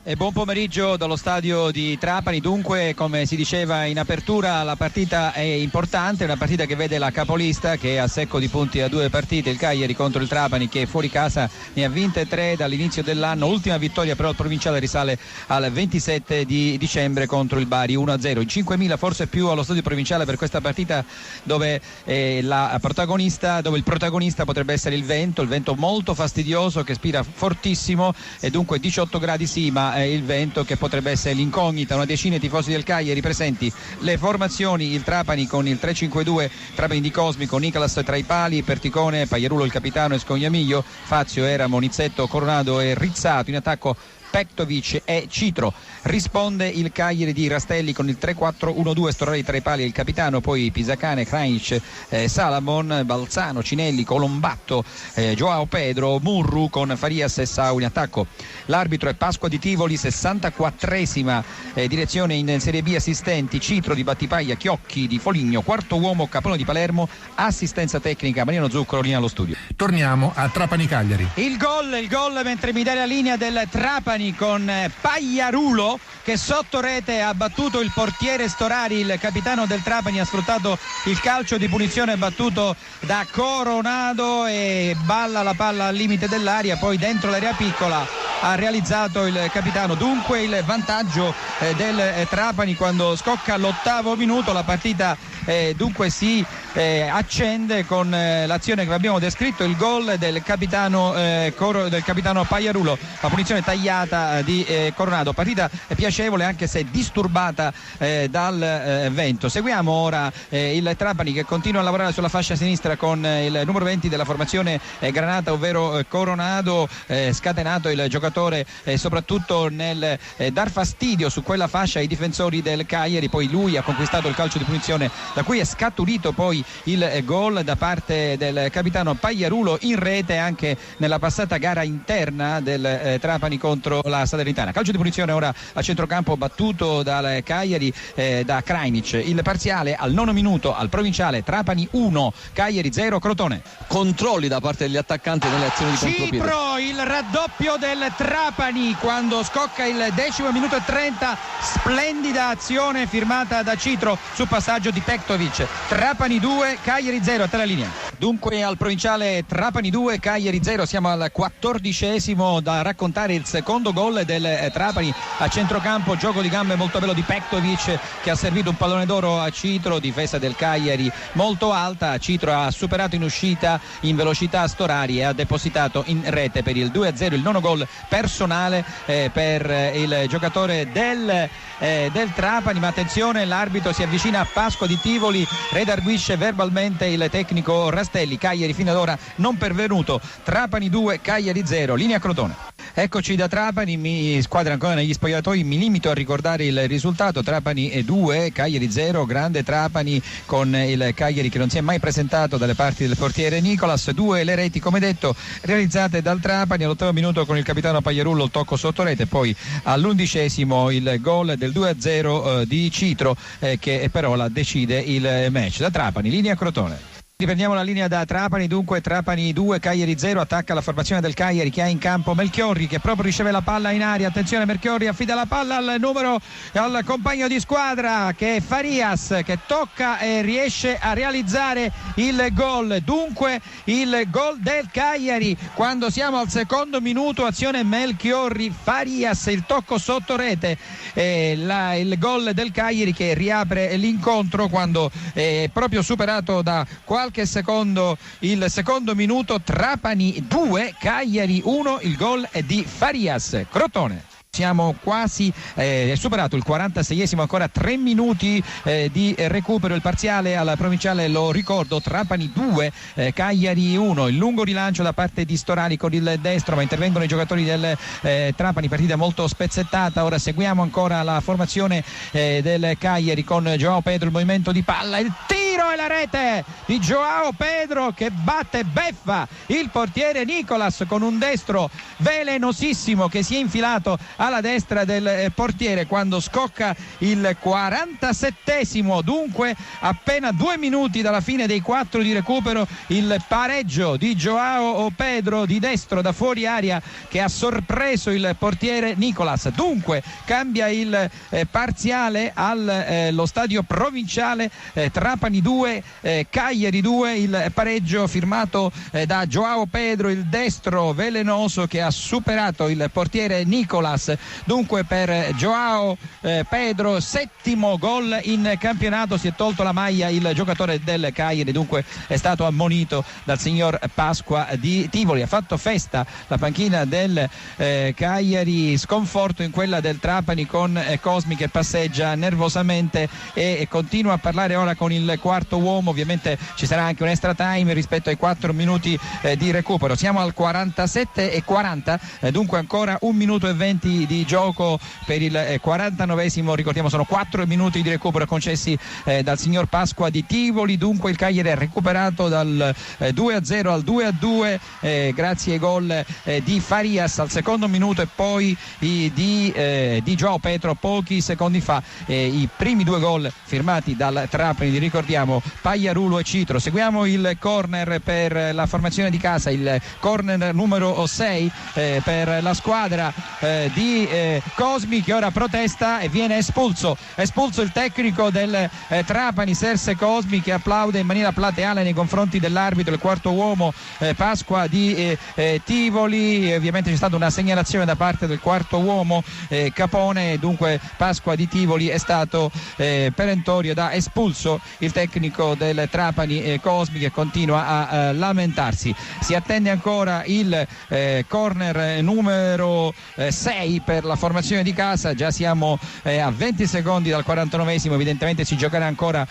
E buon pomeriggio dallo stadio di Trapani. Dunque, come si diceva in apertura, la partita è importante, una partita che vede la capolista che è a secco di punti a 2 partite, il Cagliari contro il Trapani, che fuori casa ne ha vinte 3 dall'inizio dell'anno. Ultima vittoria però il provinciale risale al 27 di dicembre contro il Bari 1-0. In 5.000 forse più allo stadio provinciale per questa partita, dove il protagonista potrebbe essere il vento molto fastidioso che spira fortissimo, e dunque 18 gradi sì, ma il vento che potrebbe essere l'incognita. Una decina di tifosi del Cagliari presenti. Le formazioni: il Trapani con il 3-5-2, Trapani di Cosmi con Nicolas tra i pali, Perticone, Pagliarulo il capitano e Scognamiglio, Fazio, Eramo, Nizzetto, Coronado e Rizzato. In attacco Pektovic e Citro. Risponde il Cagliari di Rastelli con il 3-4-1-2, Storari tra i pali e il capitano, poi Pisacane, Krajnic, Salamon, Balzano, Cinelli, Colombatto, Joao Pedro, Murru con Farias e Sau in attacco. L'arbitro è Pasqua di Tivoli, 64esima direzione in Serie B. Assistenti: Citro di Battipaglia, Chiocchi di Foligno, quarto uomo Capone di Palermo, assistenza tecnica Mariano Zuccolo, linea allo studio. Torniamo a Trapani Cagliari. Il gol mentre mi dà la linea del Trapani con Pagliarulo che sotto rete ha battuto il portiere Storari. Il capitano del Trapani ha sfruttato il calcio di punizione battuto da Coronado e balla la palla al limite dell'area, poi dentro l'area piccola ha realizzato il capitano. Dunque il vantaggio del Trapani quando scocca l'8° minuto. La partita dunque si accende con l'azione che abbiamo descritto, il gol del capitano Pagliarulo, la punizione tagliata di Coronado. Partita piacevole anche se disturbata dal vento. Seguiamo ora il Trapani che continua a lavorare sulla fascia sinistra con il numero 20 della formazione granata, ovvero Coronado, scatenato il giocatore soprattutto nel dar fastidio su quella fascia ai difensori del Cagliari. Poi lui ha conquistato il calcio di punizione da cui è scaturito poi il gol da parte del capitano Pagliarulo, in rete anche nella passata gara interna del Trapani contro la Salernitana. Calcio di punizione ora a centrocampo battuto dal Cagliari da Krajnic. Il parziale al 9° minuto al provinciale: Trapani 1, Cagliari 0, Crotone. Controlli da parte degli attaccanti nelle azioni di contropiede. Cipro, il raddoppio del Trapani quando scocca il 10° minuto e 30, splendida azione firmata da Citro su passaggio di Pektovic. Trapani 2, Cagliari 0, a te la linea. Dunque al provinciale Trapani 2, Cagliari 0, siamo al 14° da raccontare il secondo gol del Trapani. A centrocampo gioco di gambe molto bello di Pektovic che ha servito un pallone d'oro a Citro, difesa del Cagliari molto alta. Citro ha superato in uscita in velocità Storari e ha depositato in rete per il 2-0, il 9° gol personale per il giocatore del Trapani. Ma attenzione, l'arbitro si avvicina a Pasqua di Tivoli, redarguisce verbalmente il tecnico Rastelli. Cagliari fino ad ora non pervenuto. Trapani 2, Cagliari 0, linea Crotone. Eccoci da Trapani, squadra ancora negli spogliatoi. Mi limito a ricordare il risultato: Trapani 2, Cagliari 0. Grande Trapani con il Cagliari che non si è mai presentato dalle parti del portiere Nicolas. 2 le reti, come detto, realizzate dal Trapani. All'8° minuto con il capitano Pagliarulo il tocco sotto rete, poi all'11° il gol del 2-0 di Citro che però la decide il match. Da Trapani, linea Crotone. Riprendiamo la linea da Trapani. Dunque Trapani 2, Cagliari 0. Attacca la formazione del Cagliari che ha in campo Melchiorri che proprio riceve la palla in aria. Attenzione, Melchiorri affida la palla al compagno di squadra che è Farias, che tocca e riesce a realizzare il gol. Dunque il gol del Cagliari quando siamo al 2° minuto, azione Melchiorri, Farias, il tocco sotto rete, il gol del Cagliari che riapre l'incontro quando è proprio superato da qualche secondo il 2° minuto. Trapani 2, Cagliari 1, il gol è di Farias. Crotone. Siamo quasi superato il 46esimo, ancora 3 minuti di recupero. Il parziale al provinciale, lo ricordo, Trapani 2, Cagliari 1. Il lungo rilancio da parte di Storari con il destro, ma intervengono i giocatori del Trapani. Partita molto spezzettata. Ora seguiamo ancora la formazione del Cagliari con Joao Pedro, il movimento di palla, il tiro tiro e la rete di Joao Pedro che beffa il portiere Nicolas con un destro velenosissimo che si è infilato alla destra del portiere quando scocca il 47esimo, dunque appena 2 minuti dalla fine dei 4 di recupero, il pareggio di Joao Pedro di destro da fuori aria che ha sorpreso il portiere Nicolas. Dunque cambia il parziale allo stadio provinciale, Trapani 2 Cagliari 2, il pareggio firmato da Joao Pedro, il destro velenoso che ha superato il portiere Nicolas. Dunque per Joao Pedro, 7° gol in campionato, si è tolto la maglia il giocatore del Cagliari, dunque è stato ammonito dal signor Pasqua di Tivoli. Ha fatto festa la panchina del Cagliari, sconforto in quella del Trapani con Cosmi che passeggia nervosamente e continua a parlare ora con il quarto uomo. Ovviamente ci sarà anche un extra time rispetto ai 4 minuti di recupero. Siamo al 47:40, dunque ancora 1 minuto e 20 di gioco per il 49esimo. Ricordiamo sono 4 minuti di recupero concessi dal signor Pasqua di Tivoli. Dunque il Cagliari è recuperato dal 2-0 al 2-2 grazie ai gol di Farias al secondo minuto e poi di Joao Pedro pochi secondi fa. I primi 2 gol firmati dal Trapani, ricordiamo Pagliarulo e Citro. Seguiamo il corner per la formazione di casa, il corner numero 6 per la squadra di Cosmi che ora protesta e viene espulso il tecnico del Trapani, Serse Cosmi, che applaude in maniera plateale nei confronti dell'arbitro, il quarto uomo Pasqua di Tivoli. Ovviamente c'è stata una segnalazione da parte del quarto uomo Capone, dunque Pasqua di Tivoli è stato perentorio, da espulso il tecnico del Trapani Cosmi, che continua a lamentarsi. Si attende ancora il corner numero 6 per la formazione di casa, già siamo a 20 secondi dal 49esimo, evidentemente si giocherà ancora,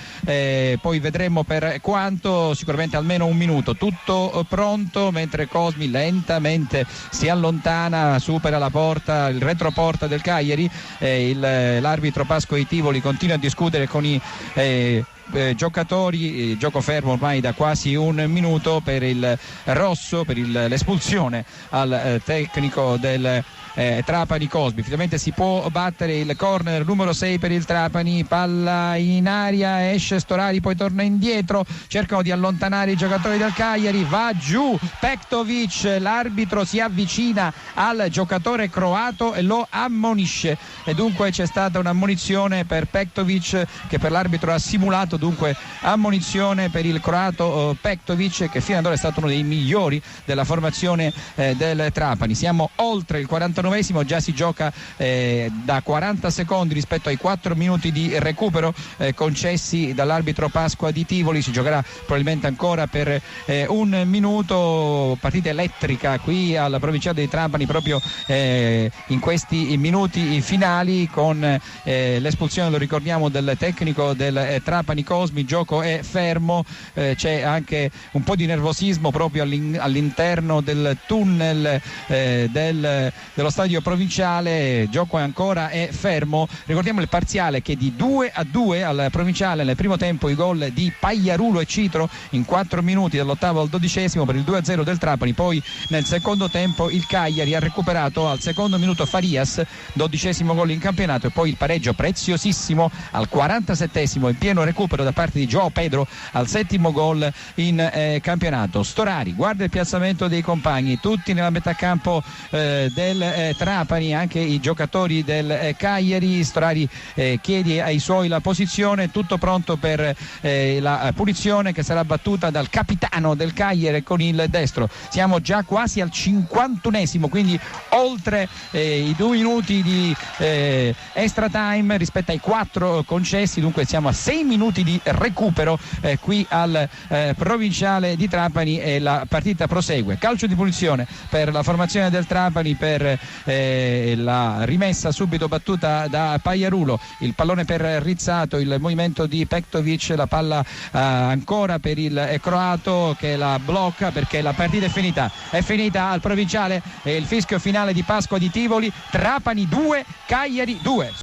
poi vedremo per quanto, sicuramente almeno 1 minuto. Tutto pronto mentre Cosmi lentamente si allontana, supera la porta, il retroporta del Cagliari. L'arbitro Pasqua di Tivoli continua a discutere con i giocatori, gioco fermo ormai da quasi 1 minuto per il rosso, per l'espulsione al tecnico del Trapani Cosmi. Finalmente si può battere il corner numero 6 per il Trapani, palla in aria, esce Storari, poi torna indietro, cercano di allontanare i giocatori del Cagliari, va giù Pektovic, l'arbitro si avvicina al giocatore croato e lo ammonisce e dunque c'è stata un'ammonizione per Pektovic che per l'arbitro ha simulato, dunque ammonizione per il croato Pektovic che fino ad ora è stato uno dei migliori della formazione del Trapani. Siamo oltre il 49esimo, già si gioca da 40 secondi rispetto ai 4 minuti di recupero concessi dall'arbitro Pasqua di Tivoli. Si giocherà probabilmente ancora per 1 minuto, partita elettrica qui alla provinciale di Trapani proprio in questi minuti finali con l'espulsione, lo ricordiamo, del tecnico del Trapani Cosmi. Il gioco è fermo, c'è anche un po' di nervosismo proprio all'interno del tunnel dello stadio provinciale. Il gioco è fermo. Ricordiamo il parziale che è di 2-2 al provinciale. Nel primo tempo i gol di Pagliarulo e Citro in 4 minuti dall'8° al 12° per il 2-0 del Trapani. Poi nel secondo tempo il Cagliari ha recuperato al secondo minuto Farias, 12° gol in campionato, e poi il pareggio preziosissimo al 47° in pieno recupero da parte di Joao Pedro al 7° gol in campionato. Storari guarda il piazzamento dei compagni, tutti nella metà campo del Trapani, anche i giocatori del Cagliari. Storari chiede ai suoi la posizione, tutto pronto per la punizione che sarà battuta dal capitano del Cagliari con il destro. Siamo già quasi al 51esimo, quindi oltre i 2 minuti di extra time rispetto ai 4 concessi, dunque siamo a 6 minuti di recupero qui al provinciale di Trapani e la partita prosegue. Calcio di punizione per la formazione del Trapani per la rimessa subito battuta da Pagliarulo, il pallone per Rizzato, il movimento di Pektovic, la palla ancora per il croato che la blocca perché la partita è finita al provinciale, e il fischio finale di Pasqua di Tivoli. Trapani 2 Cagliari 2.